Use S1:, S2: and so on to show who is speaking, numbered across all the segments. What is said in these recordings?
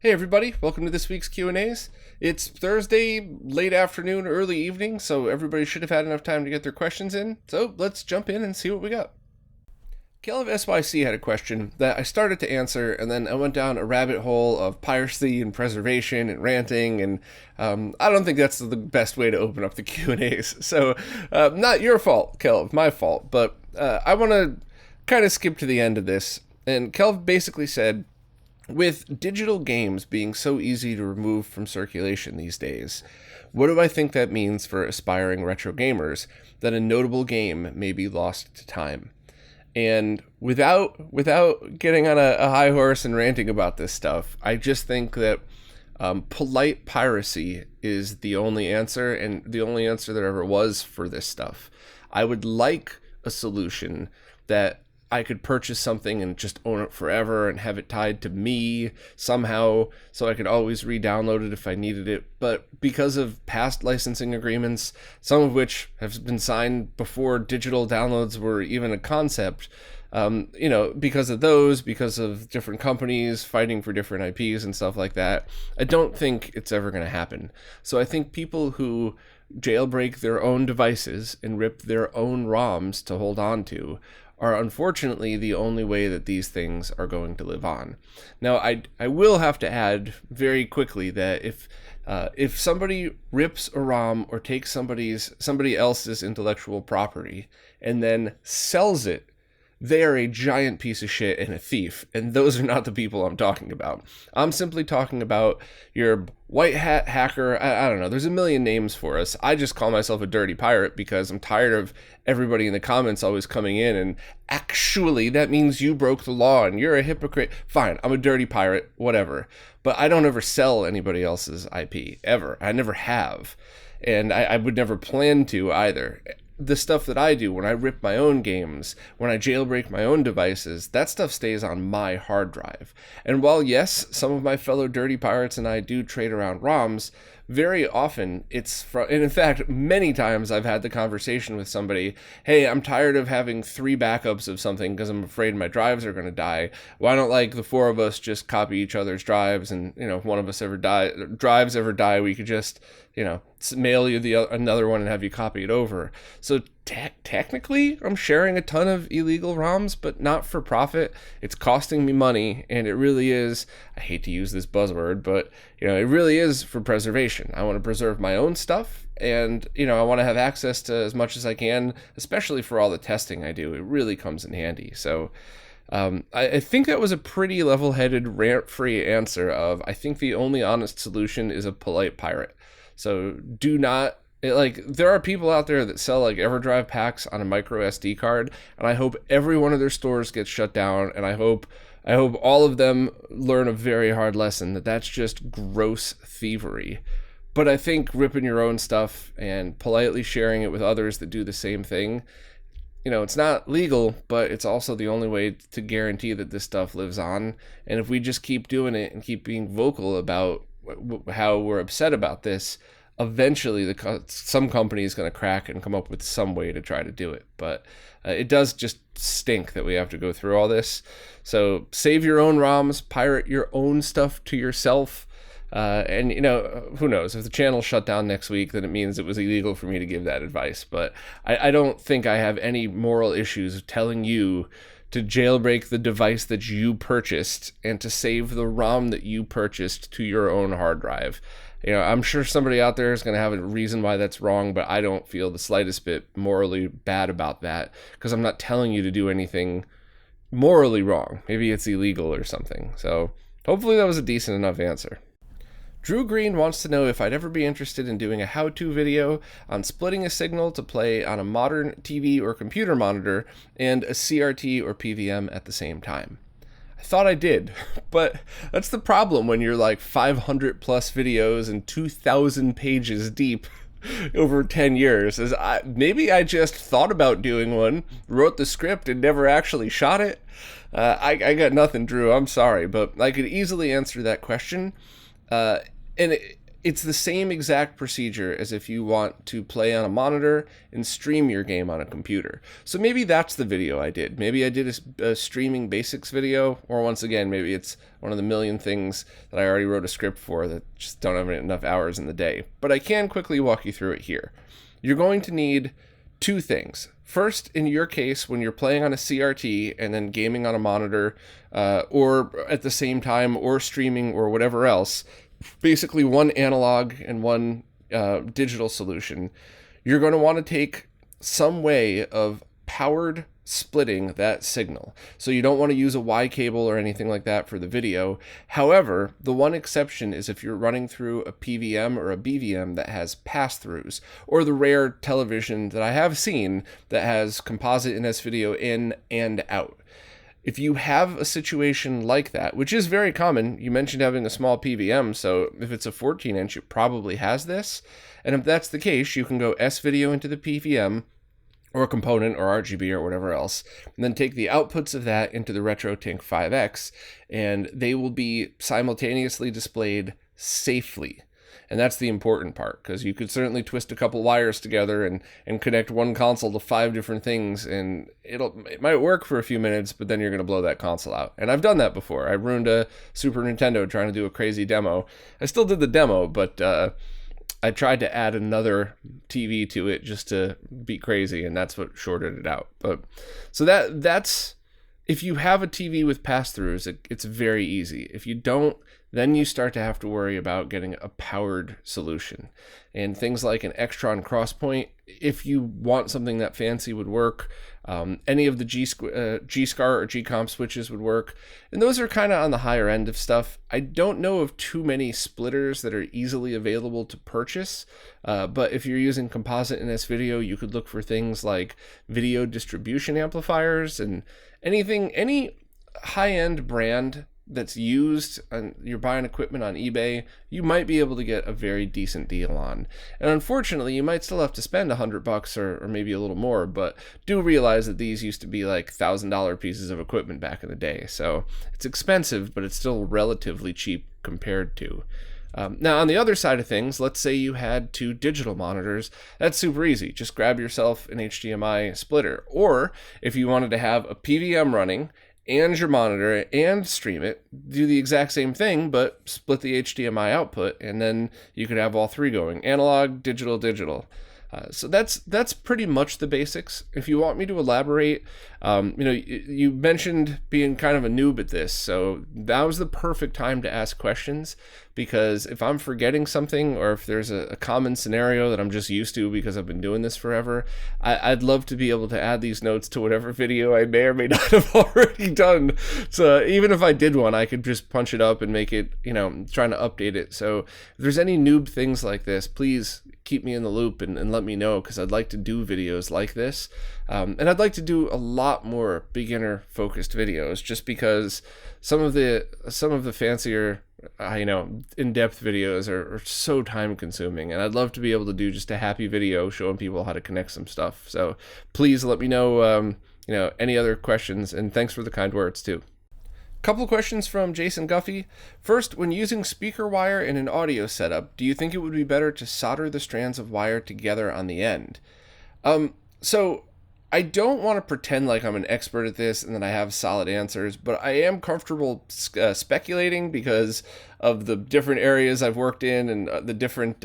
S1: Hey everybody, welcome to this week's Q&As. It's Thursday, late afternoon, early evening, so everybody should have had enough time to get their questions in. So let's jump in and see what we got. Caleb SYC had a question that I started to answer, and then I went down a rabbit hole of piracy and preservation and ranting, and I don't think that's the best way to open up the Q&As. So not your fault, Caleb, my fault, but I want to kind of skip to the end of this. And Caleb basically said, with digital games being so easy to remove from circulation these days, what do I think that means for aspiring retro gamers that a notable game may be lost to time? And without getting on a high horse and ranting about this stuff, I just think that polite piracy is the only answer, and the only answer there ever was for this stuff. I would like a solution that I could purchase something and just own it forever and have it tied to me somehow so I could always re-download it if I needed it. But because of past licensing agreements, some of which have been signed before digital downloads were even a concept, because of different companies fighting for different IPs and stuff like that, I don't think it's ever going to happen. So I think people who jailbreak their own devices and rip their own ROMs to hold on to are unfortunately the only way that these things are going to live on. Now, I will have to add very quickly that if somebody rips a ROM or takes somebody else's intellectual property and then sells it, they are a giant piece of shit and a thief, and those are not the people I'm talking about. I'm simply talking about your white hat hacker. I don't know, there's a million names for us. I just call myself a dirty pirate because I'm tired of everybody in the comments always coming in and actually that means you broke the law and you're a hypocrite. Fine, I'm a dirty pirate, whatever. But I don't ever sell anybody else's IP, ever. I never have. And I would never plan to either. The stuff that I do when I rip my own games, when I jailbreak my own devices, that stuff stays on my hard drive. And while yes, some of my fellow dirty pirates and I do trade around ROMs, very often and in fact, many times I've had the conversation with somebody, hey, I'm tired of having 3 backups of something because I'm afraid my drives are going to die. Why don't the 4 of us just copy each other's drives, and if one of us drives ever die, we could just, mail you another one and have you copy it over. So technically, I'm sharing a ton of illegal ROMs, but not for profit. It's costing me money, and it really is, I hate to use this buzzword, but it really is for preservation. I want to preserve my own stuff, and I want to have access to as much as I can, especially for all the testing I do. It really comes in handy. So I think that was a pretty level-headed, rant-free answer of, I think the only honest solution is a polite pirate. So do not, there are people out there that sell EverDrive packs on a micro SD card, and I hope every one of their stores gets shut down, and I hope all of them learn a very hard lesson that that's just gross thievery. But I think ripping your own stuff and politely sharing it with others that do the same thing, it's not legal, but it's also the only way to guarantee that this stuff lives on. And if we just keep doing it and keep being vocal about how we're upset about this, eventually some company is going to crack and come up with some way to try to do it. But it does just stink that we have to go through all this. So save your own ROMs, pirate your own stuff to yourself. And who knows, if the channel shut down next week, then it means it was illegal for me to give that advice. But I don't think I have any moral issues of telling you to jailbreak the device that you purchased and to save the ROM that you purchased to your own hard drive. I'm sure somebody out there is going to have a reason why that's wrong, but I don't feel the slightest bit morally bad about that because I'm not telling you to do anything morally wrong. Maybe it's illegal or something. So hopefully that was a decent enough answer. Drew Green wants to know if I'd ever be interested in doing a how-to video on splitting a signal to play on a modern TV or computer monitor and a CRT or PVM at the same time. I thought I did, but that's the problem when you're 500 plus videos and 2,000 pages deep over 10 years. Maybe I just thought about doing one, wrote the script, and never actually shot it. I got nothing, Drew. I'm sorry, but I could easily answer that question. And it's the same exact procedure as if you want to play on a monitor and stream your game on a computer. So maybe that's the video I did. Maybe I did a streaming basics video, or once again, maybe it's one of the million things that I already wrote a script for that just don't have enough hours in the day. But I can quickly walk you through it here. You're going to need two things. First, in your case, when you're playing on a CRT and then gaming on a monitor, or at the same time, or streaming, or whatever else, basically one analog and one digital solution, you're going to want to take some way of powered splitting that signal. So you don't want to use a Y cable or anything like that for the video. However, the one exception is if you're running through a PVM or a BVM that has pass-throughs, or the rare television that I have seen that has composite and S-video in and out. If you have a situation like that, which is very common, you mentioned having a small PVM, so if it's a 14-inch, it probably has this. And if that's the case, you can go S-video into the PVM, or a component, or RGB, or whatever else, and then take the outputs of that into the RetroTink 5X, and they will be simultaneously displayed safely. And that's the important part, because you could certainly twist a couple wires together and connect one console to 5 different things, and it might work for a few minutes, but then you're going to blow that console out. And I've done that before. I ruined a Super Nintendo trying to do a crazy demo. I still did the demo, but I tried to add another TV to it just to be crazy, and that's what shorted it out. But so that's if you have a TV with pass-throughs, it's very easy. If you don't, then you start to have to worry about getting a powered solution. And things like an Extron crosspoint, if you want something that fancy, would work. Any of the G-SCAR or G-Comp switches would work. And those are kind of on the higher end of stuff. I don't know of too many splitters that are easily available to purchase. But if you're using composite and S-video, you could look for things like video distribution amplifiers and any high-end brand that's used and you're buying equipment on eBay, you might be able to get a very decent deal on. And unfortunately, you might still have to spend $100 or maybe a little more, but do realize that these used to be like $1,000 pieces of equipment back in the day. So it's expensive, but it's still relatively cheap compared to. Now, on the other side of things, let's say you had 2 digital monitors. That's super easy. Just grab yourself an HDMI splitter. Or if you wanted to have a PVM running and your monitor and stream it, do the exact same thing, but split the HDMI output, and then you could have all 3 going: analog, digital, digital. So that's pretty much the basics. If you want me to elaborate, you mentioned being kind of a noob at this, so that was the perfect time to ask questions, because if I'm forgetting something, or if there's a common scenario that I'm just used to because I've been doing this forever, I'd love to be able to add these notes to whatever video I may or may not have already done. So even if I did one, I could just punch it up and make it, trying to update it. So if there's any noob things like this, please keep me in the loop and let me know, because I'd like to do videos like this. And I'd like to do a lot more beginner focused videos, just because some of the fancier, in-depth videos are so time consuming, and I'd love to be able to do just a happy video showing people how to connect some stuff. So please let me know, any other questions, and thanks for the kind words too. Couple questions from Jason Guffey. First, when using speaker wire in an audio setup, do you think it would be better to solder the strands of wire together on the end? So I don't want to pretend like I'm an expert at this and that I have solid answers, but I am comfortable speculating because of the different areas I've worked in and the different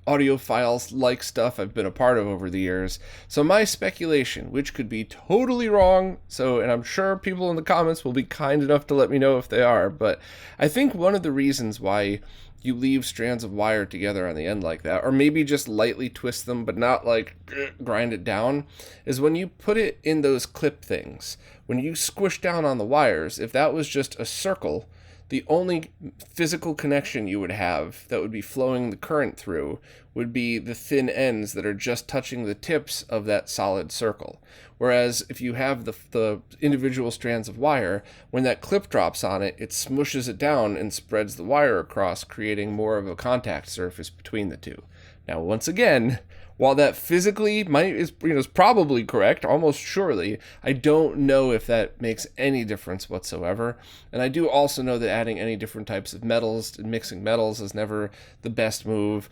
S1: audiophiles like stuff I've been a part of over the years. So my speculation, which could be totally wrong, and I'm sure people in the comments will be kind enough to let me know if they are, but I think one of the reasons why you leave strands of wire together on the end like that, or maybe just lightly twist them but not like grind it down, is when you put it in those clip things, when you squish down on the wires, if that was just a circle, the only physical connection you would have that would be flowing the current through would be the thin ends that are just touching the tips of that solid circle. Whereas if you have the individual strands of wire, when that clip drops on it, it smushes it down and spreads the wire across, creating more of a contact surface between the two. Now, once again, while that physically is probably correct, almost surely, I don't know if that makes any difference whatsoever. And I do also know that adding any different types of metals and mixing metals is never the best move.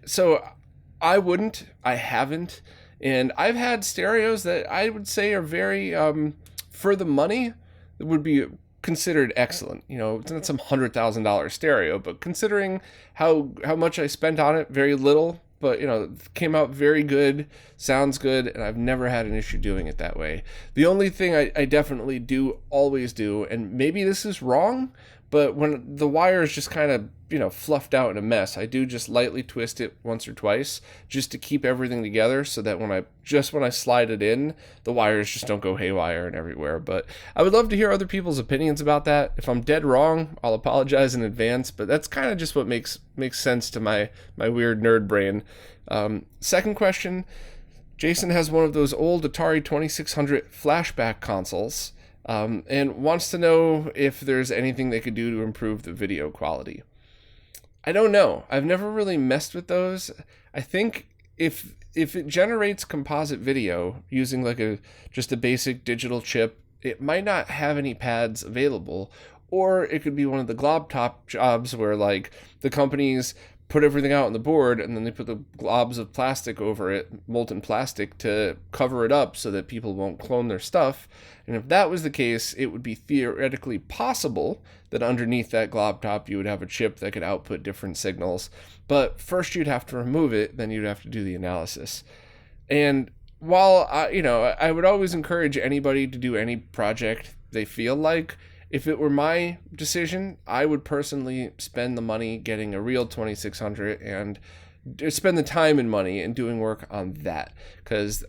S1: So I haven't. And I've had stereos that I would say are very, for the money, that would be considered excellent. It's not some $100,000 stereo, but considering how much I spent on it, very little, but it came out very good, sounds good, and I've never had an issue doing it that way. The only thing I definitely always do, and maybe this is wrong, but when the wire is just kind of fluffed out in a mess, I do just lightly twist it once or twice just to keep everything together, so that when I slide it in, the wires just don't go haywire and everywhere. But I would love to hear other people's opinions about that. If I'm dead wrong, I'll apologize in advance, but that's kind of just what makes sense to my weird nerd brain. Second question, Jason has one of those old Atari 2600 Flashback consoles, and wants to know if there's anything they could do to improve the video quality. I don't know. I've never really messed with those. I think if it generates composite video using just a basic digital chip, it might not have any pads available, or it could be one of the glob top jobs where the companies put everything out on the board and then they put the globs of plastic over it, molten plastic, to cover it up so that people won't clone their stuff. And if that was the case, it would be theoretically possible that underneath that glob top you would have a chip that could output different signals. But first you'd have to remove it, then you'd have to do the analysis. And while I would always encourage anybody to do any project they feel like, if it were my decision, I would personally spend the money getting a real 2600 and spend the time and money and doing work on that. Because,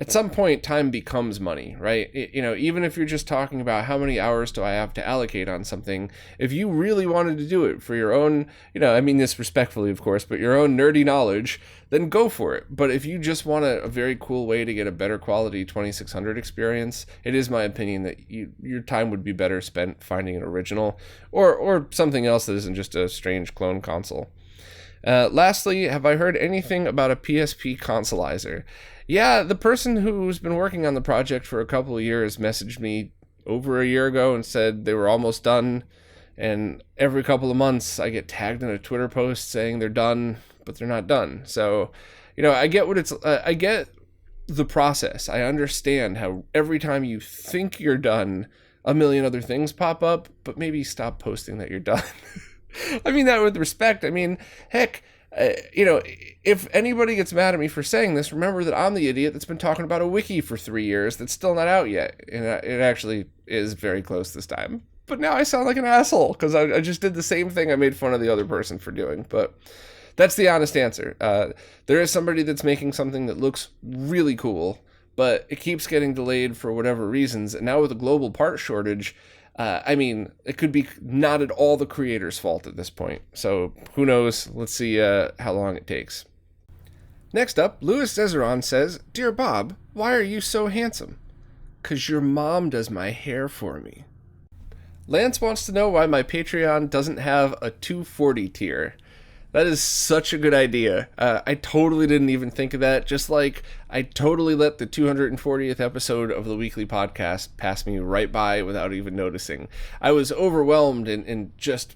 S1: at some point, time becomes money, right? Even if you're just talking about how many hours do I have to allocate on something, if you really wanted to do it for your own, I mean this respectfully, of course, but your own nerdy knowledge, then go for it. But if you just want a very cool way to get a better quality 2600 experience, it is my opinion that your time would be better spent finding an original or something else that isn't just a strange clone console. Lastly, have I heard anything about a PSP Consolizer? Yeah, the person who's been working on the project for a couple of years messaged me over a year ago and said they were almost done. And every couple of months I get tagged in a Twitter post saying they're done, but they're not done. So, I get I get the process. I understand how every time you think you're done, a million other things pop up, but maybe stop posting that you're done. I mean that with respect. Heck, if anybody gets mad at me for saying this, remember that I'm the idiot that's been talking about a wiki for 3 years that's still not out yet. And it actually is very close this time. But now I sound like an asshole because I just did the same thing I made fun of the other person for doing. But that's the honest answer. There is somebody that's making something that looks really cool, but it keeps getting delayed for whatever reasons. And now with a global part shortage, it could be not at all the creator's fault at this point. So who knows? Let's see how long it takes. Next up, Louis Cesaron says, "Dear Bob, why are you so handsome?" "'Cause your mom does my hair for me." Lance wants to know why my Patreon doesn't have a 240 tier. That is such a good idea. I totally didn't even think of that. Just like I totally let the 240th episode of the weekly podcast pass me right by without even noticing. I was overwhelmed and just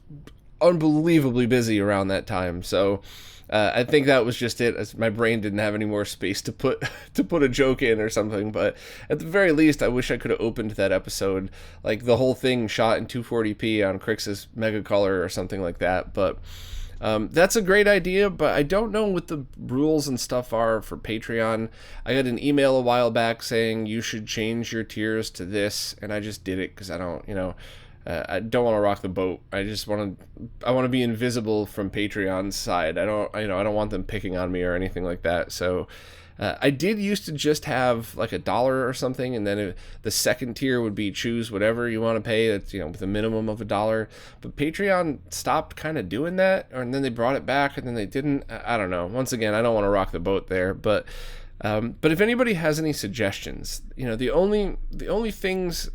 S1: unbelievably busy around that time. So I think that was just it. As my brain didn't have any more space to put a joke in or something. But at the very least, I wish I could have opened that episode, like the whole thing shot in 240p on Crix's Megacolor or something like that. But that's a great idea, but I don't know what the rules and stuff are for Patreon. I got an email a while back saying you should change your tiers to this, and I just did it because I don't want to rock the boat. I want to be invisible from Patreon's side. I don't want them picking on me or anything like that. So I did used to just have like $1 or something, and then the second tier would be choose whatever you want to pay. That's with a minimum of $1. But Patreon stopped kind of doing that, and then they brought it back, and then they didn't. I don't know. Once again, I don't want to rock the boat there, but if anybody has any suggestions, the only things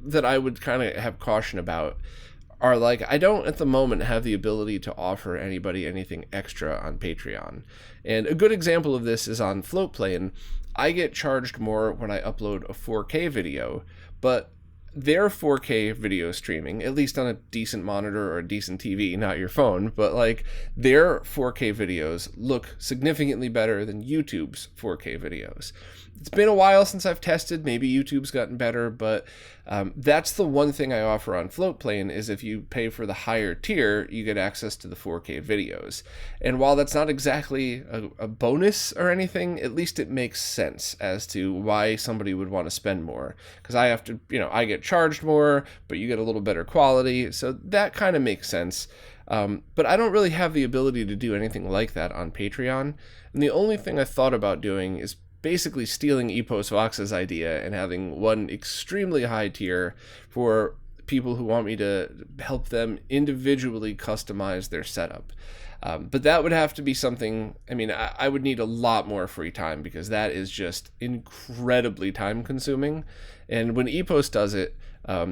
S1: that I would kind of have caution about are like, I don't at the moment have the ability to offer anybody anything extra on Patreon. And a good example of this is on Floatplane. I get charged more when I upload a 4K video, but their 4K video streaming, at least on a decent monitor or a decent TV, not your phone, but like their 4K videos look significantly better than YouTube's 4K videos. It's been a while since I've tested. Maybe YouTube's gotten better, but that's the one thing I offer on Floatplane is if you pay for the higher tier, you get access to the 4K videos. And while that's not exactly a bonus or anything, at least it makes sense as to why somebody would want to spend more. Because I have to, I get charged more, but you get a little better quality. So that kind of makes sense. But I don't really have the ability to do anything like that on Patreon. And the only thing I thought about doing is basically stealing Epos Vox's idea and having one extremely high tier for people who want me to help them individually customize their setup. But that would have to be something, I would need a lot more free time because that is just incredibly time consuming. And when Epos does it,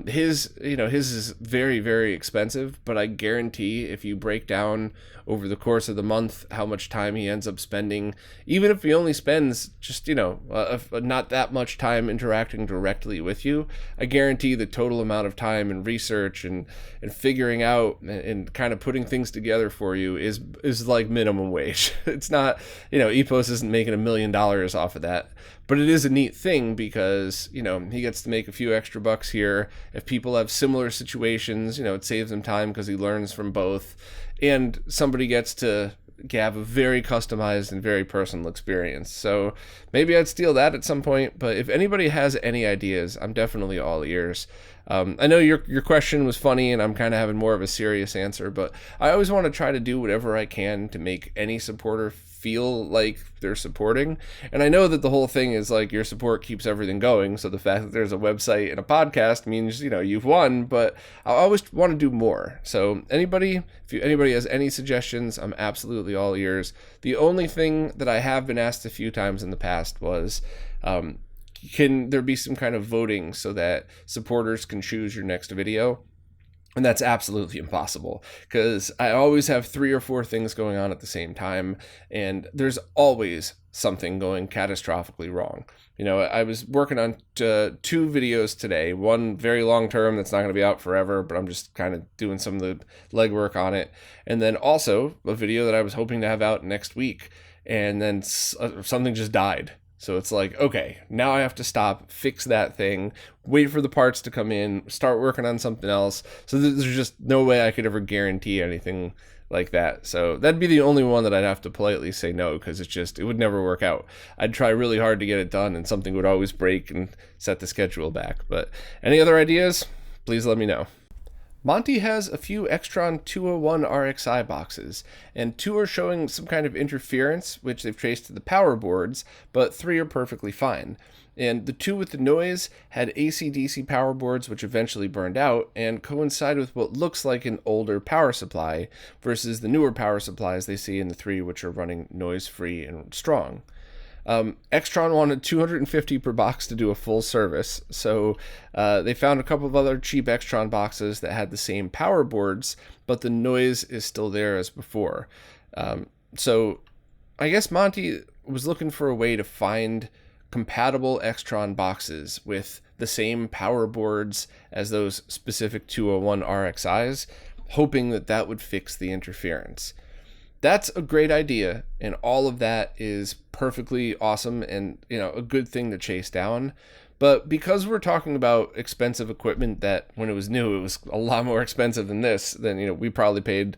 S1: his is very, very expensive, but I guarantee if you break down over the course of the month how much time he ends up spending, even if he only spends just, not that much time interacting directly with you, I guarantee the total amount of time and research and figuring out and kind of putting things together for you is like minimum wage. It's not, Epos isn't making $1 million off of that. But it is a neat thing because, he gets to make a few extra bucks here. If people have similar situations, it saves them time because he learns from both. And somebody gets to have a very customized and very personal experience. So maybe I'd steal that at some point. But if anybody has any ideas, I'm definitely all ears. I know your question was funny and I'm kind of having more of a serious answer, but I always want to try to do whatever I can to make any supporter feel like they're supporting. And I know that the whole thing is like your support keeps everything going. So the fact that there's a website and a podcast means, you've won, but I always want to do more. So if anybody has any suggestions, I'm absolutely all ears. The only thing that I have been asked a few times in the past was, can there be some kind of voting so that supporters can choose your next video? And that's absolutely impossible because I always have 3 or 4 things going on at the same time, and there's always something going catastrophically wrong. I was working on 2 videos today, one very long term that's not going to be out forever, but I'm just kind of doing some of the legwork on it. And then also a video that I was hoping to have out next week, and then something just died. So it's like, okay, now I have to stop, fix that thing, wait for the parts to come in, start working on something else. So there's just no way I could ever guarantee anything like that. So that'd be the only one that I'd have to politely say no, because it would never work out. I'd try really hard to get it done and something would always break and set the schedule back. But any other ideas, please let me know. Monty has a few Extron 201 RXI boxes, and 2 are showing some kind of interference, which they've traced to the power boards, but 3 are perfectly fine. And the 2 with the noise had AC/DC power boards, which eventually burned out, and coincide with what looks like an older power supply, versus the newer power supplies they see in the 3, which are running noise-free and strong. Extron wanted $250 per box to do a full service, so they found a couple of other cheap Extron boxes that had the same power boards, but the noise is still there as before. So I guess Monty was looking for a way to find compatible Extron boxes with the same power boards as those specific 201 RXIs, hoping that would fix the interference. That's a great idea, and all of that is perfectly awesome and, a good thing to chase down. But because we're talking about expensive equipment that when it was new, it was a lot more expensive than this, then, we probably paid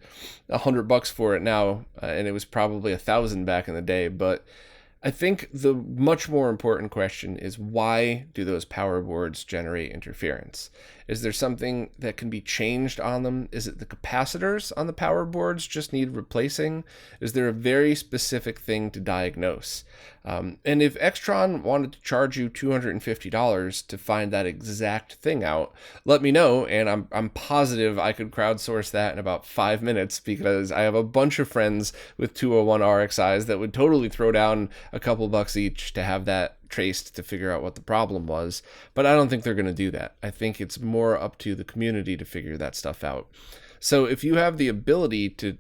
S1: $100 for it now, and it was probably $1,000 back in the day. But I think the much more important question is, why do those power boards generate interference? Is there something that can be changed on them? Is it the capacitors on the power boards just need replacing? Is there a very specific thing to diagnose? And if Extron wanted to charge you $250 to find that exact thing out, let me know, and I'm positive I could crowdsource that in about 5 minutes, because I have a bunch of friends with 201 RXIs that would totally throw down a couple bucks each to have that traced to figure out what the problem was, but I don't think they're going to do that. I think it's more up to the community to figure that stuff out. So if you have the ability to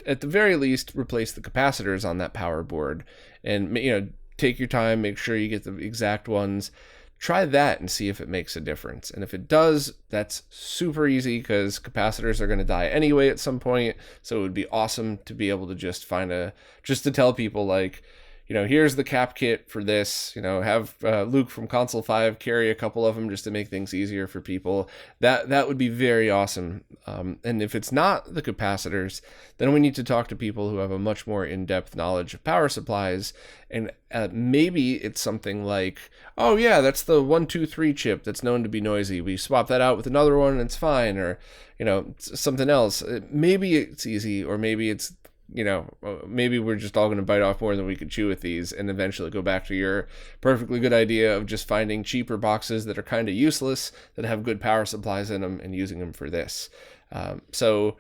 S1: at the very least replace the capacitors on that power board, and take your time, make sure you get the exact ones, try that and see if it makes a difference. And if it does, that's super easy because capacitors are going to die anyway at some point. So it would be awesome to be able to just to tell people like, here's the cap kit for this, have Luke from Console 5 carry a couple of them just to make things easier for people. That would be very awesome. And if it's not the capacitors, then we need to talk to people who have a much more in-depth knowledge of power supplies. And maybe it's something like, oh yeah, that's the 123 chip that's known to be noisy. We swap that out with another one and it's fine. Or, something else. Maybe it's easy, or maybe it's maybe we're just all going to bite off more than we could chew with these and eventually go back to your perfectly good idea of just finding cheaper boxes that are kind of useless that have good power supplies in them and using them for this. So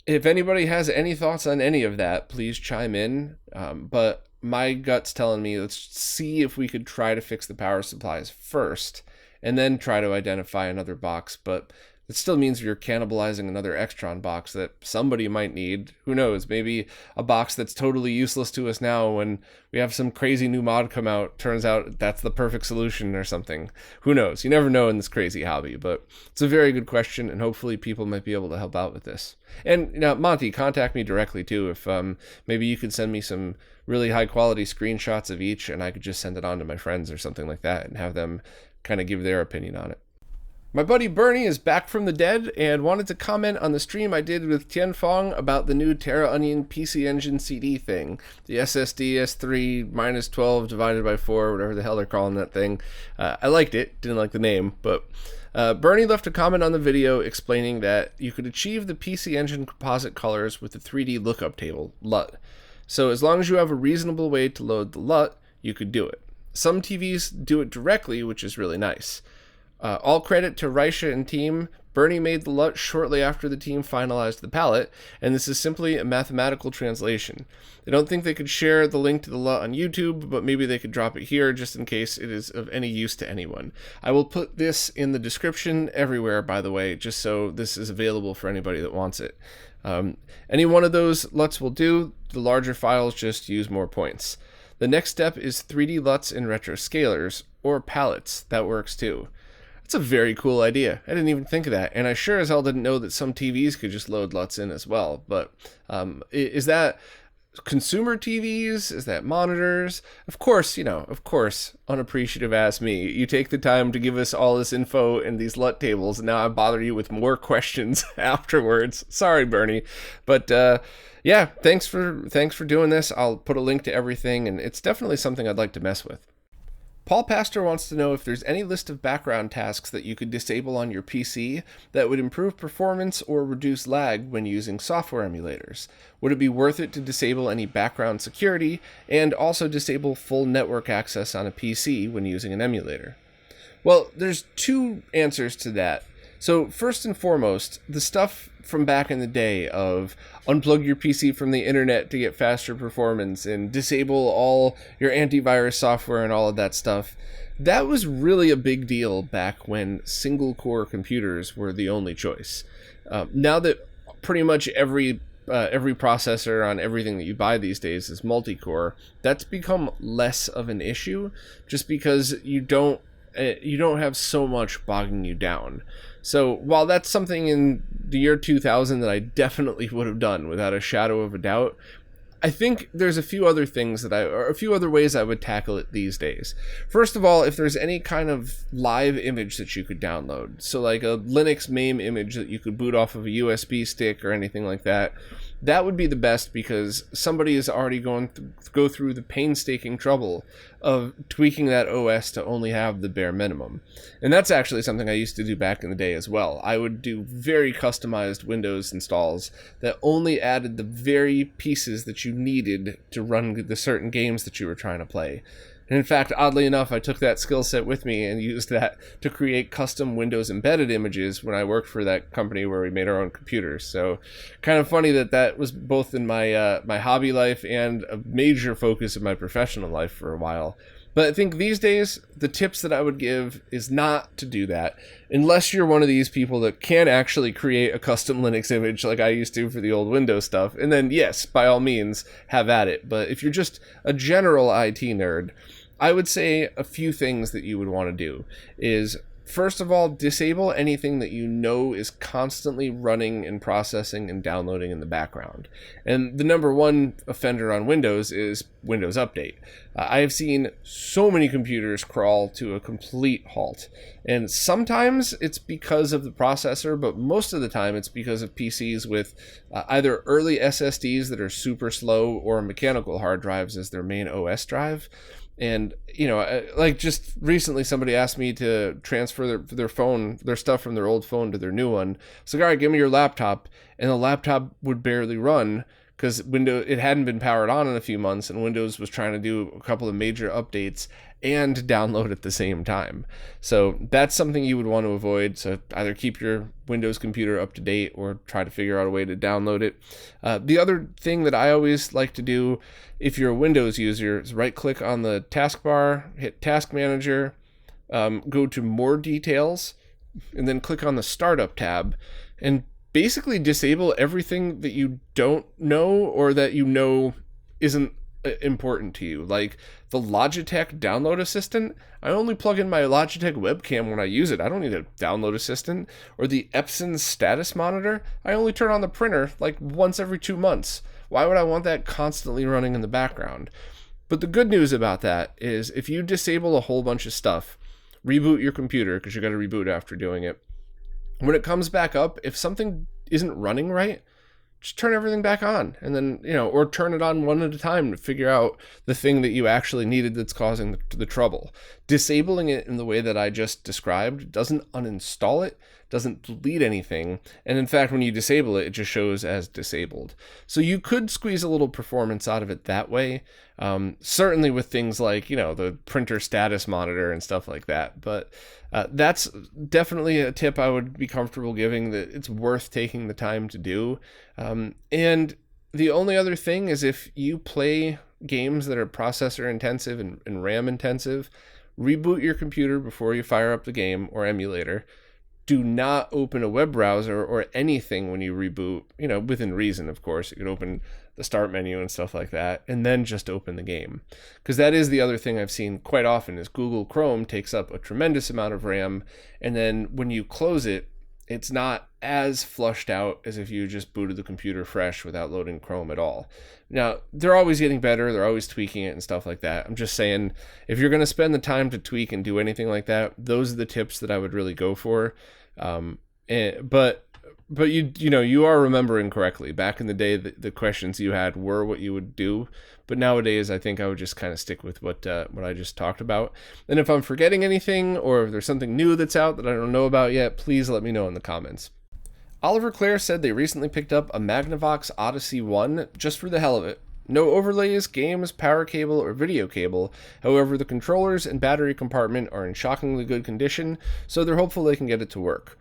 S1: if anybody has any thoughts on any of that, please chime in. But my gut's telling me, let's see if we could try to fix the power supplies first and then try to identify another box. But it still means you're cannibalizing another Extron box that somebody might need. Who knows? Maybe a box that's totally useless to us now when we have some crazy new mod come out. Turns out that's the perfect solution or something. Who knows? You never know in this crazy hobby, but it's a very good question, and hopefully people might be able to help out with this. And Monty, contact me directly too. If maybe you could send me some really high quality screenshots of each, and I could just send it on to my friends or something like that and have them kind of give their opinion on it. My buddy Bernie is back from the dead and wanted to comment on the stream I did with Tian Fong about the new Terra Onion PC Engine CD thing. The SSD S3 minus 12 divided by 4, whatever the hell they're calling that thing. I liked it, didn't like the name, but Bernie left a comment on the video explaining that you could achieve the PC Engine composite colors with the 3D lookup table, LUT. So as long as you have a reasonable way to load the LUT, you could do it. Some TVs do it directly, which is really nice. All credit to Raisha and team. Bernie made the LUT shortly after the team finalized the palette, and this is simply a mathematical translation. I don't think they could share the link to the LUT on YouTube, but maybe they could drop it here just in case it is of any use to anyone. I will put this in the description everywhere, by the way, just so this is available for anybody that wants it. Any one of those LUTs will do. The larger files just use more points. The next step is 3D LUTs in retroscalers, or palettes. That works too. That's a very cool idea. I didn't even think of that. And I sure as hell didn't know that some TVs could just load LUTs in as well. But is that consumer TVs? Is that monitors? Of course, unappreciative ass me. You take the time to give us all this info in these LUT tables, and now I bother you with more questions afterwards. Sorry, Bernie. But yeah, thanks for doing this. I'll put a link to everything, and it's definitely something I'd like to mess with. Paul Pastor wants to know if there's any list of background tasks that you could disable on your PC that would improve performance or reduce lag when using software emulators. Would it be worth it to disable any background security and also disable full network access on a PC when using an emulator? Well, there's two answers to that. So first and foremost, the stuff from back in the day of unplug your PC from the internet to get faster performance and disable all your antivirus software and all of that stuff, that was really a big deal back when single core computers were the only choice. Now that pretty much every processor on everything that you buy these days is multi-core, that's become less of an issue just because you don't have so much bogging you down. So while that's something in the year 2000 that I definitely would have done without a shadow of a doubt, I think there's a few other ways I would tackle it these days. First of all, if there's any kind of live image that you could download, so like a Linux MAME image that you could boot off of a USB stick or anything like that, that would be the best because somebody is already go through the painstaking trouble of tweaking that OS to only have the bare minimum. And that's actually something I used to do back in the day as well. I would do very customized Windows installs that only added the very pieces that you needed to run the certain games that you were trying to play. And in fact, oddly enough, I took that skill set with me and used that to create custom Windows embedded images when I worked for that company where we made our own computers. So kind of funny that was both in my hobby life and a major focus of my professional life for a while. But I think these days, the tips that I would give is not to do that, unless you're one of these people that can actually create a custom Linux image like I used to for the old Windows stuff. And then, yes, by all means, have at it. But if you're just a general IT nerd, I would say a few things that you would want to do is, first of all, disable anything that you know is constantly running and processing and downloading in the background. And the number one offender on Windows is Windows Update. I have seen so many computers crawl to a complete halt. And sometimes it's because of the processor, but most of the time it's because of PCs with either early SSDs that are super slow or mechanical hard drives as their main OS drive. And, you know, like just recently somebody asked me to transfer their stuff from their old phone to their new one. So, all right, give me your laptop. And the laptop would barely run because it hadn't been powered on in a few months, and Windows was trying to do a couple of major updates and download at the same time. So that's something you would want to avoid. So either keep your Windows computer up to date or try to figure out a way to download it. The other thing that I always like to do if you're a Windows user is right click on the taskbar, hit Task Manager, go to More Details, and then click on the Startup tab, and basically disable everything that you don't know or that you know isn't important to you. Like the Logitech download assistant, I only plug in my Logitech webcam when I use it. I don't need a download assistant. Or the Epson status monitor, I only turn on the printer like once every 2 months. Why would I want that constantly running in the background? But the good news about that is if you disable a whole bunch of stuff, reboot your computer, because you got to reboot after doing it. When it comes back up, if something isn't running right, just turn everything back on, and then, you know, or turn it on one at a time to figure out the thing that you actually needed that's causing the trouble. Disabling it in the way that I just described doesn't uninstall it, doesn't delete anything, and in fact, when you disable it, it just shows as disabled. So you could squeeze a little performance out of it that way, certainly with things like, you know, the printer status monitor and stuff like that, but that's definitely a tip I would be comfortable giving, that it's worth taking the time to do. And the only other thing is, if you play games that are processor intensive and RAM intensive, reboot your computer before you fire up the game or emulator. Do not open a web browser or anything when you reboot, you know, within reason, of course. You could open the start menu and stuff like that, and then just open the game. Because that is the other thing I've seen quite often, is Google Chrome takes up a tremendous amount of RAM, and then when you close it, it's not as flushed out as if you just booted the computer fresh without loading Chrome at all. Now, they're always getting better, they're always tweaking it and stuff like that. I'm just saying, if you're going to spend the time to tweak and do anything like that, those are the tips that I would really go for. But you know, you are remembering correctly. Back in the day, the questions you had were what you would do. But nowadays, I think I would just kind of stick with what I just talked about. And if I'm forgetting anything, or if there's something new that's out that I don't know about yet, please let me know in the comments. Oliver Clare said they recently picked up a Magnavox Odyssey 1 just for the hell of it. No overlays, games, power cable, or video cable. However, the controllers and battery compartment are in shockingly good condition, so they're hopeful they can get it to work.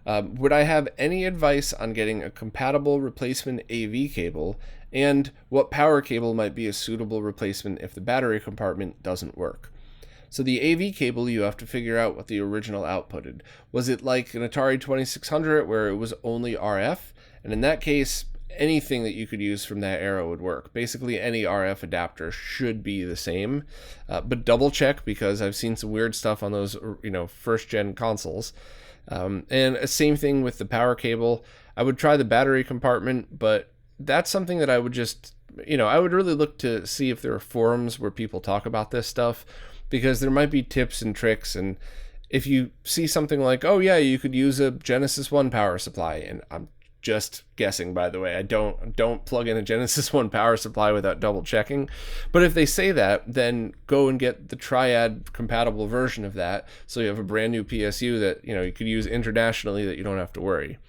S1: Would I have any advice on getting a compatible replacement AV cable, and what power cable might be a suitable replacement if the battery compartment doesn't work? So the AV cable, you have to figure out what the original outputted. Was it like an Atari 2600 where it was only RF? And in that case, anything that you could use from that era would work. Basically, any RF adapter should be the same, but double check, because I've seen some weird stuff on those, you know, first gen consoles. And same thing with the power cable. I would try the battery compartment, but that's something that I would just, you know, I would really look to see if there are forums where people talk about this stuff, because there might be tips and tricks. And if you see something like, oh yeah, you could use a Genesis 1 power supply, and I'm just guessing, by the way, I don't plug in a Genesis 1 power supply without double checking. But if they say that, then go and get the Triad compatible version of that, so you have a brand new PSU that, you know, you could use internationally, that you don't have to worry.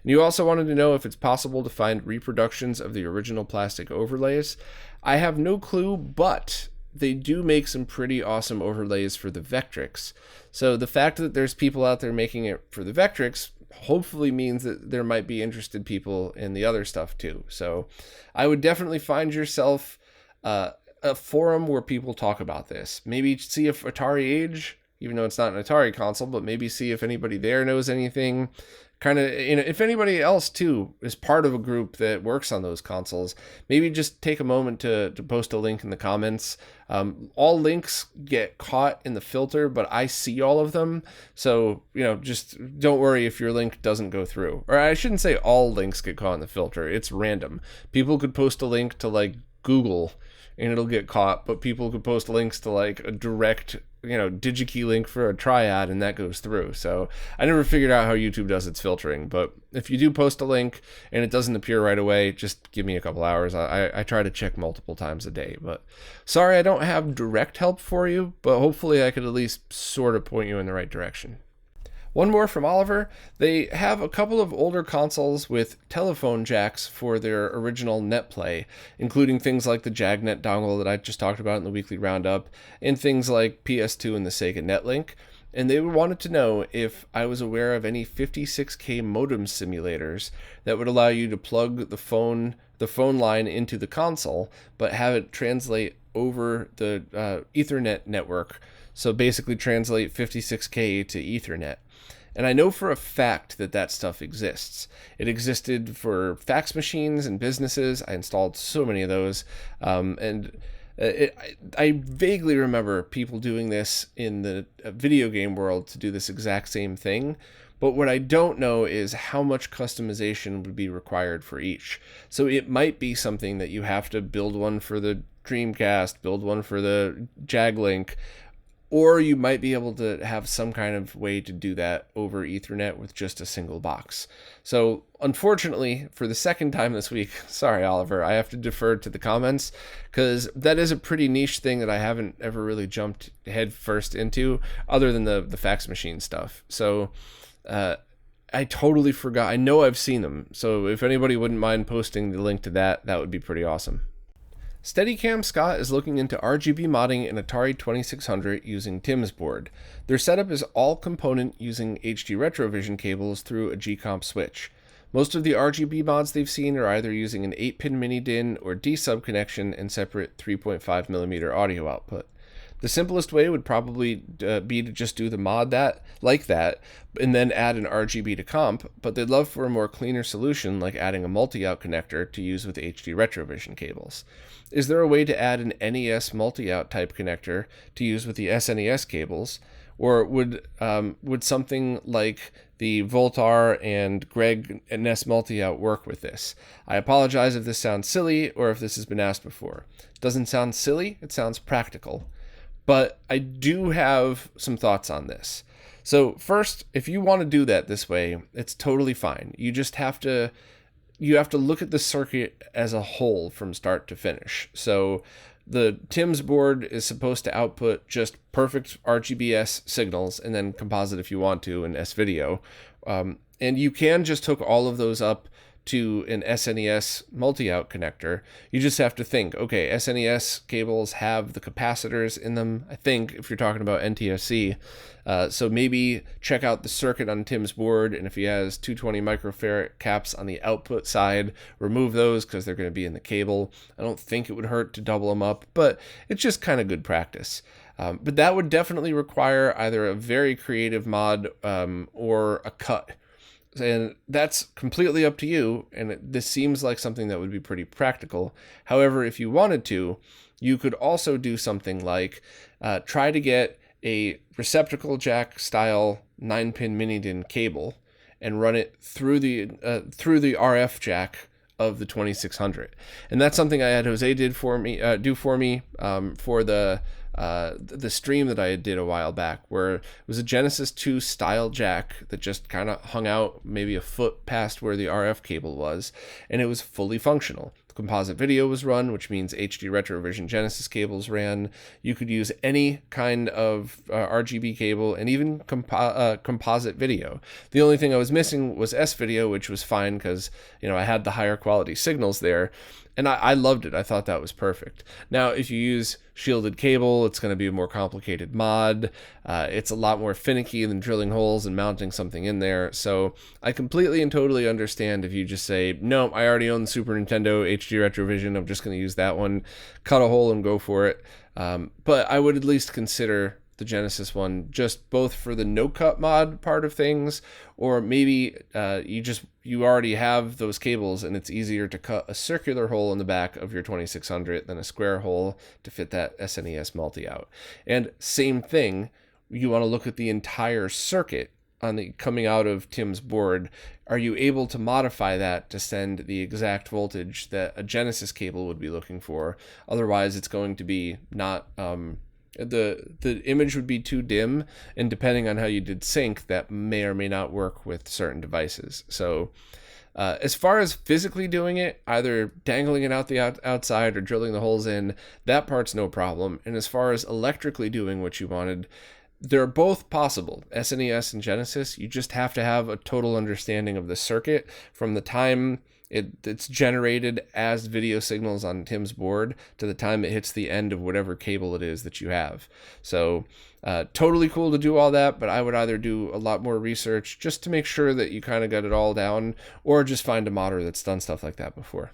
S1: And you also wanted to know if it's possible to find reproductions of the original plastic overlays. I have no clue, but they do make some pretty awesome overlays for the Vectrix. So the fact that there's people out there making it for the Vectrix hopefully means that there might be interested people in the other stuff too. So I would definitely find yourself a a forum where people talk about this. Maybe see if Atari Age, even though it's not an Atari console, but maybe see if anybody there knows anything. Kind of, if anybody else too is part of a group that works on those consoles, maybe just take a moment to post a link in the comments. All links get caught in the filter, but I see all of them. So, just don't worry if your link doesn't go through. Or I shouldn't say all links get caught in the filter. It's random. People could post a link to like Google and it'll get caught, but people could post links to like a direct DigiKey link for a triad and that goes through. So I never figured out how YouTube does its filtering, but if you do post a link and it doesn't appear right away, just give me a couple hours. I try to check multiple times a day, but sorry I don't have direct help for you, but hopefully I could at least sort of point you in the right direction. One more from Oliver. They have a couple of older consoles with telephone jacks for their original NetPlay, including things like the JagNet dongle that I just talked about in the weekly roundup, and things like PS2 and the Sega Netlink. And they wanted to know if I was aware of any 56K modem simulators that would allow you to plug the phone line into the console, but have it translate over the Ethernet network. So basically translate 56K to Ethernet. And I know for a fact that stuff exists. It existed for fax machines and businesses. I installed so many of those. I vaguely remember people doing this in the video game world to do this exact same thing. But what I don't know is how much customization would be required for each. So it might be something that you have to build one for the Dreamcast, build one for the JagLink, or you might be able to have some kind of way to do that over Ethernet with just a single box. So unfortunately, for the second time this week, sorry, Oliver, I have to defer to the comments because that is a pretty niche thing that I haven't ever really jumped head first into other than the fax machine stuff. So I totally forgot. I know I've seen them. So if anybody wouldn't mind posting the link to that would be pretty awesome. Steadicam Scott is looking into RGB modding in Atari 2600 using Tim's board. Their setup is all component using HD RetroVision cables through a G-Comp switch. Most of the RGB mods they've seen are either using an 8-pin mini-DIN or D-sub connection and separate 3.5mm audio output. The simplest way would probably be to just do the mod like that, and then add an RGB to comp, but they'd love for a more cleaner solution like adding a multi-out connector to use with HD RetroVision cables. Is there a way to add an NES multi-out type connector to use with the SNES cables, or would something like the Voltar and Greg NES multi-out work with this? I apologize if this sounds silly or if this has been asked before. It doesn't sound silly, it sounds practical. But I do have some thoughts on this. So first, if you want to do that this way, it's totally fine. You just have to look at the circuit as a whole from start to finish. So the Tim's board is supposed to output just perfect RGBS signals and then composite if you want to in S-Video. And you can just hook all of those up to an SNES multi-out connector. You just have to think, okay, SNES cables have the capacitors in them, I think, if you're talking about NTSC. So maybe check out the circuit on Tim's board, and if he has 220 microfarad caps on the output side, remove those because they're going to be in the cable. I don't think it would hurt to double them up, but it's just kind of good practice. But that would definitely require either a very creative mod or a cut. And that's completely up to you, and this seems like something that would be pretty practical. However, if you wanted to, you could also do something like try to get a receptacle jack style 9-pin mini-DIN cable and run it through the RF jack of the 2600. And that's something I had Jose do for me for the stream that I did a while back, where it was a Genesis 2 style jack that just kind of hung out maybe a foot past where the RF cable was, and it was fully functional. Composite video was run, which means HD RetroVision Genesis cables ran. You could use any kind of RGB cable and even composite video. The only thing I was missing was S-Video, which was fine because I had the higher quality signals there. And I loved it. I thought that was perfect. Now, if you use shielded cable, it's going to be a more complicated mod. It's a lot more finicky than drilling holes and mounting something in there. So I completely and totally understand if you just say, no, I already own the Super Nintendo HD Retrovision. I'm just going to use that one, cut a hole and go for it. But I would at least consider the Genesis one, just both for the no cut mod part of things, or maybe you already have those cables and it's easier to cut a circular hole in the back of your 2600 than a square hole to fit that SNES multi out. And same thing, you want to look at the entire circuit on the coming out of Tim's board. Are you able to modify that to send the exact voltage that a Genesis cable would be looking for? Otherwise, it's going to be not the image would be too dim, and depending on how you did sync, that may or may not work with certain devices. So as far as physically doing it, either dangling it out the outside or drilling the holes in, that part's no problem. And as far as electrically doing what you wanted, they're both possible. SNES and Genesis, you just have to have a total understanding of the circuit from the time it's generated as video signals on Tim's board to the time it hits the end of whatever cable it is that you have. So totally cool to do all that, but I would either do a lot more research just to make sure that you kind of got it all down, or just find a modder that's done stuff like that before.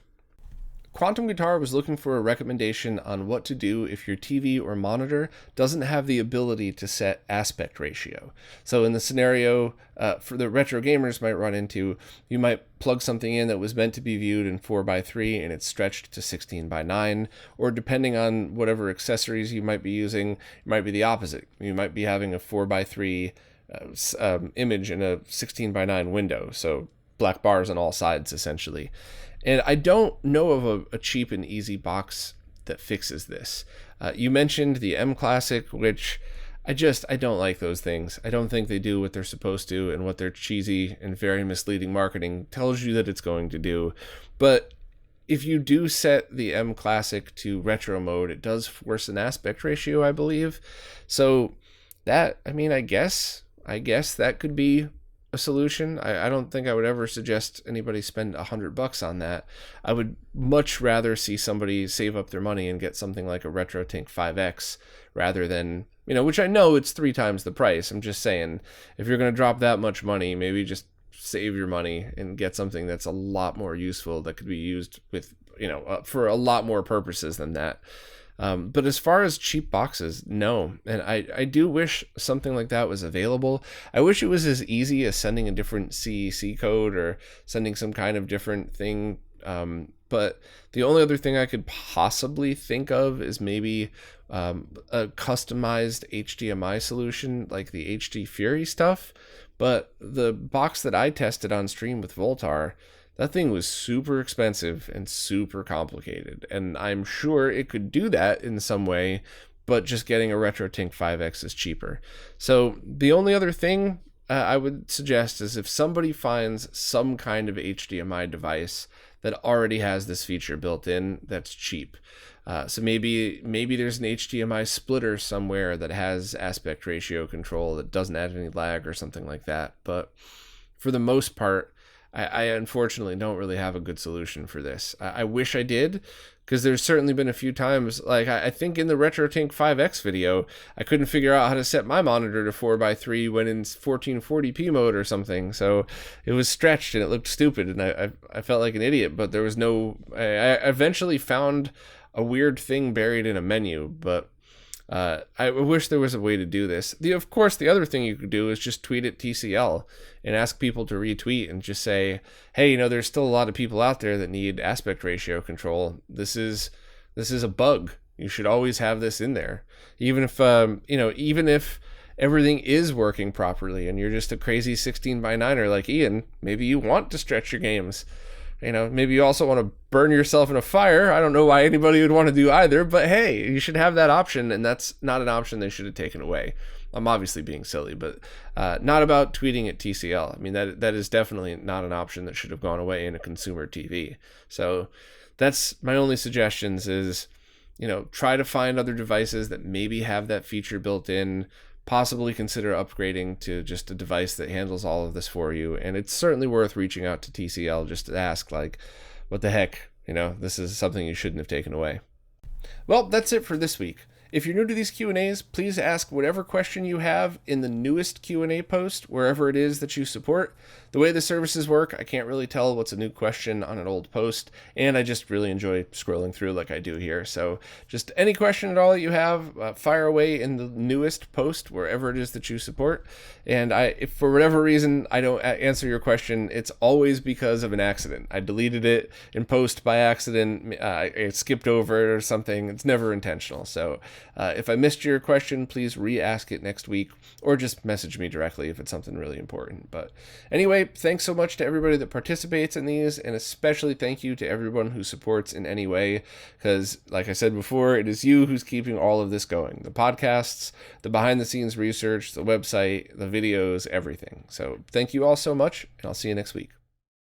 S1: Quantum Guitar was looking for a recommendation on what to do if your TV or monitor doesn't have the ability to set aspect ratio. So in the scenario for the retro gamers might run into, you might plug something in that was meant to be viewed in 4:3 and it's stretched to 16:9, or depending on whatever accessories you might be using, it might be the opposite. You might be having a 4:3 image in a 16:9 window, so black bars on all sides essentially. And I don't know of a cheap and easy box that fixes this. You mentioned the M Classic, which I don't like those things. I don't think they do what they're supposed to, and what their cheesy and very misleading marketing tells you that it's going to do. But if you do set the M Classic to retro mode, it does force an aspect ratio, I believe. So that, I guess that could be a solution. I don't think I would ever suggest anybody spend $100 on that. I would much rather see somebody save up their money and get something like a RetroTink 5X rather than, which I know it's 3 times the price. I'm just saying, if you're going to drop that much money, maybe just save your money and get something that's a lot more useful, that could be used with, for a lot more purposes than that. But as far as cheap boxes, no. And I do wish something like that was available. I wish it was as easy as sending a different CEC code or sending some kind of different thing. But the only other thing I could possibly think of is maybe a customized HDMI solution like the HD Fury stuff. But the box that I tested on stream with Voltar, that thing was super expensive and super complicated, and I'm sure it could do that in some way, but just getting a RetroTink 5X is cheaper. So the only other thing I would suggest is if somebody finds some kind of HDMI device that already has this feature built in that's cheap. So maybe there's an HDMI splitter somewhere that has aspect ratio control that doesn't add any lag or something like that. But for the most part, I unfortunately don't really have a good solution for this. I wish I did, because there's certainly been a few times, like I think in the RetroTink 5X video, I couldn't figure out how to set my monitor to 4:3 when in 1440p mode or something. So it was stretched and it looked stupid, and I felt like an idiot, but there was no... I eventually found a weird thing buried in a menu, but I wish there was a way to do this. Of course, the other thing you could do is just tweet at TCL and ask people to retweet and just say, hey, there's still a lot of people out there that need aspect ratio control. This is a bug. You should always have this in there. Even if everything is working properly and you're just a crazy 16:9er like Ian, maybe you want to stretch your games. Maybe you also want to burn yourself in a fire. I don't know why anybody would want to do either, but hey, you should have that option, and that's not an option they should have taken away. I'm obviously being silly, but not about tweeting at TCL. That is definitely not an option that should have gone away in a consumer TV. So that's my only suggestions is, try to find other devices that maybe have that feature built in. Possibly consider upgrading to just a device that handles all of this for you. And it's certainly worth reaching out to TCL just to ask, like, what the heck, this is something you shouldn't have taken away. Well, that's it for this week. If you're new to these Q&As, please ask whatever question you have in the newest Q&A post, wherever it is that you support. The way the services work, I can't really tell what's a new question on an old post, and I just really enjoy scrolling through like I do here. So just any question at all that you have, fire away in the newest post, wherever it is that you support. And if for whatever reason I don't answer your question, it's always because of an accident. I deleted it in post by accident, I skipped over it or something. It's never intentional. So if I missed your question, please re-ask it next week, or just message me directly if it's something really important. But anyway, thanks so much to everybody that participates in these, and especially thank you to everyone who supports in any way, because like I said before, it is you who's keeping all of this going. The podcasts, the behind-the-scenes research, the website, the videos, everything. So thank you all so much, and I'll see you next week.